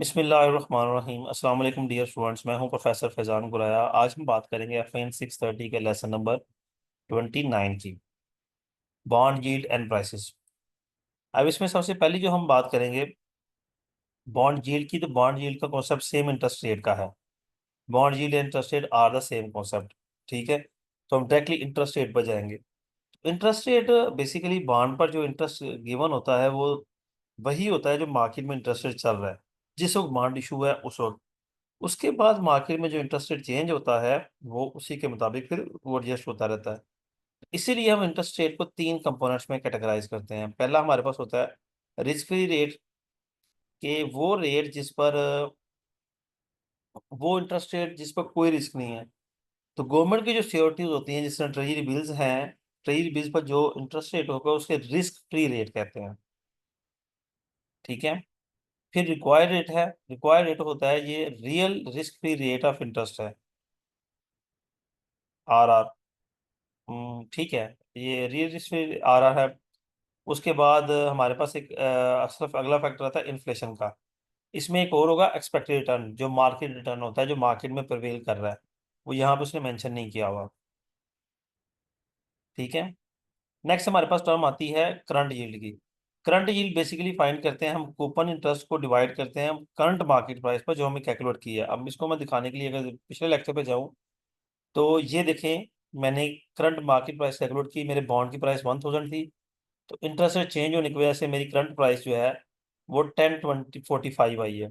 बिस्मिल्लाहिर्रहमानिर्रहीम। अस्सलाम वालेकुम डियर स्टूडेंट्स, मैं हूं प्रोफेसर फैज़ान गुराया। आज हम बात करेंगे एफएन 630 के लेसन नंबर 29 की बॉन्ड यील्ड एंड प्राइसेस। अब इसमें सबसे पहले जो हम बात करेंगे बॉन्ड यील्ड की, तो बॉन्ड यील्ड का कॉन्सेप्ट सेम इंटरेस्ट रेट का है। Bond yield and interest rate are the same concept. ठीक है, तो हम डायरेक्टली इंटरेस्ट रेट पर जाएंगे। इंटरेस्ट रेट बेसिकली बॉन्ड पर जो इंटरेस्ट गिवन होता है वो वही होता है जो मार्केट में इंटरेस्ट रेट चल रहा है जिस वक्त बॉन्ड इशू है उस वक्त। उसके बाद मार्केट में जो इंटरेस्ट रेट चेंज होता है वो उसी के मुताबिक फिर वो एडजस्ट होता रहता है। इसीलिए हम इंटरेस्ट रेट को तीन कंपोनेंट्स में कैटेगराइज करते हैं। पहला हमारे पास होता है रिस्क फ्री रेट, के वो रेट जिस पर वो इंटरेस्ट रेट जिस पर कोई रिस्क नहीं है। तो गवर्नमेंट की जो सिक्योरिटीज होती हैं, जिस तरह ट्रेजरी बिल्स हैं, ट्रेजरी बिल्स पर जो इंटरेस्ट रेट होगा उसके रिस्क फ्री रेट कहते हैं। ठीक है, फिर रिक्वायर्ड रेट है। रिक्वायर्ड रेट होता है ये real risk free rate of interest है, आर आर। ठीक है, ये रियल रिस्क आ रहा है। उसके बाद हमारे पास एक सिर्फ अगला फैक्टर आता है इन्फ्लेशन का। इसमें एक और होगा एक्सपेक्टेड रिटर्न, जो मार्केट रिटर्न होता है, जो मार्केट में प्रिवेल कर रहा है। वो यहाँ पे उसने मेंशन नहीं किया हुआ। ठीक है, नेक्स्ट हमारे पास टर्म आती है करंट यील्ड की। करंट यील्ड बेसिकली फाइंड करते हैं हम कूपन इंटरेस्ट को डिवाइड करते हैं करंट मार्केट प्राइस पर जो हमें कैलकुलेट की है। अब इसको मैं दिखाने के लिए अगर पिछले लेक्चर पे जाऊँ तो ये देखें, मैंने करंट मार्केट प्राइस कैलकुलेट की। मेरे बॉन्ड की प्राइस 1000 थी, तो इंटरेस्ट रेट चेंज होने की वजह से मेरी करंट प्राइस जो है वो 10 20 45 आई है।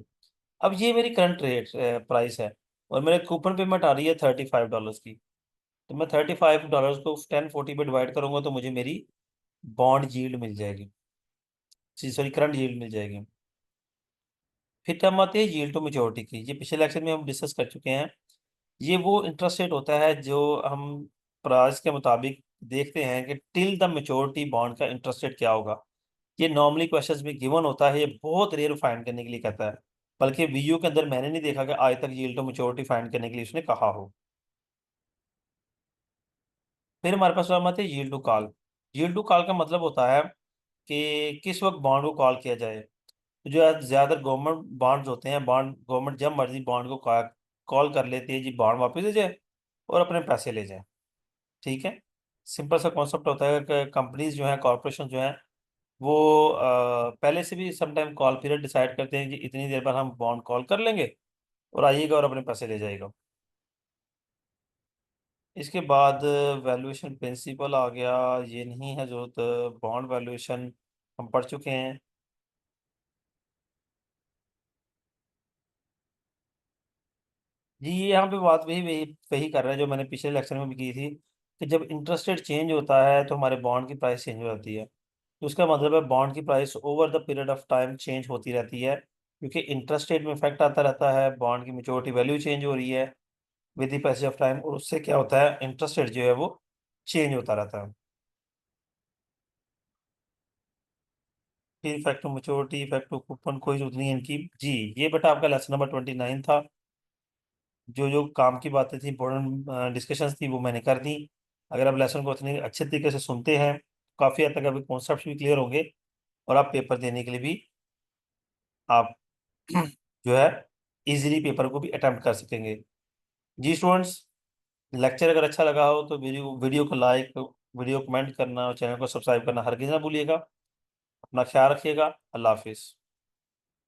अब ये मेरी करंट रेट प्राइस है और मेरे कूपन पेमेंट आ रही है $35 की। तो मैं $35 को 1040 पे डिवाइड करूंगा तो मुझे मेरी बॉन्ड यील्ड मिल जाएगी। जी सॉरी, करंट यील्ड मिल जाएगी। फिर टर्म आती है यील्ड टू मेच्योरिटी की। ये पिछले लेक्चर में हम डिस्कस कर चुके हैं। ये वो इंटरेस्ट रेट होता है जो हम प्राइस के मुताबिक देखते हैं कि टिल द मेच्योरिटी बॉन्ड का इंटरेस्ट रेट क्या होगा। ये नॉर्मली क्वेश्चंस में गिवन होता है, ये बहुत रेयर फाइंड करने के लिए कहता है। बल्कि वीयू के अंदर मैंने नहीं देखा कि आज तक यील्ड टू मैच्योरिटी फाइंड करने के लिए उसने कहा हो। फिर हमारे पास टर्म आती है yield to call. Yield to call का मतलब होता है कि किस वक्त बॉन्ड को कॉल किया जाए। तो जो है ज्यादातर गवर्नमेंट बॉन्ड्स होते हैं, बॉन्ड गवर्नमेंट जब मर्जी बॉन्ड को कॉल कर लेती है, जी बॉन्ड वापस ले जाए और अपने पैसे ले जाए। ठीक है, सिंपल सा कॉन्सेप्ट होता है कि कंपनीज जो है, कॉर्पोरेशन जो है, वो पहले से भी समटाइम कॉल पीरियड डिसाइड करते हैं कि इतनी देर बाद हम बॉन्ड कॉल कर लेंगे और आइएगा और अपने पैसे ले जाएगा। इसके बाद वैल्यूएशन प्रिंसिपल आ गया। ये नहीं है जो, तो बॉन्ड वैल्यूएशन हम पढ़ चुके हैं। जी ये यहाँ पे बात वही वही वही कर रहा है जो मैंने पिछले लेक्चर में भी की थी, कि जब इंटरेस्ट रेट चेंज होता है तो हमारे बॉन्ड की प्राइस चेंज हो जाती है। तो उसका मतलब है बॉन्ड की price over the period of time change होती रहती है, क्योंकि इंटरेस्ट रेट में इफेक्ट आता रहता है, बॉन्ड की मेच्योरिटी वैल्यू चेंज हो रही है with the passage of time, और उससे क्या होता है इंटरेस्ट रेट जो है वो चेंज होता रहता है। फिर effect of maturity, effect of coupon, कोई जरूरत नहीं है इनकी। जी ये बेटा आपका लेसन नंबर 29 था। जो जो काम की बातें थी, इंपॉर्टेंट डिस्कशंस थी, वो मैंने कर दी। अगर आप लेसन को इतने अच्छे तरीके से सुनते हैं, काफ़ी हद तक अभी कॉन्सेप्ट भी क्लियर होंगे और आप पेपर देने के लिए भी आप जो है इजीली पेपर को भी अटेम्प्ट कर सकेंगे। जी स्टूडेंट्स, लेक्चर अगर अच्छा लगा हो तो वीडियो वीडियो को लाइक, वीडियो कमेंट करना और चैनल को सब्सक्राइब करना हरगिज़ ना भूलिएगा। अपना ख्याल रखिएगा। अल्लाह हाफिज़।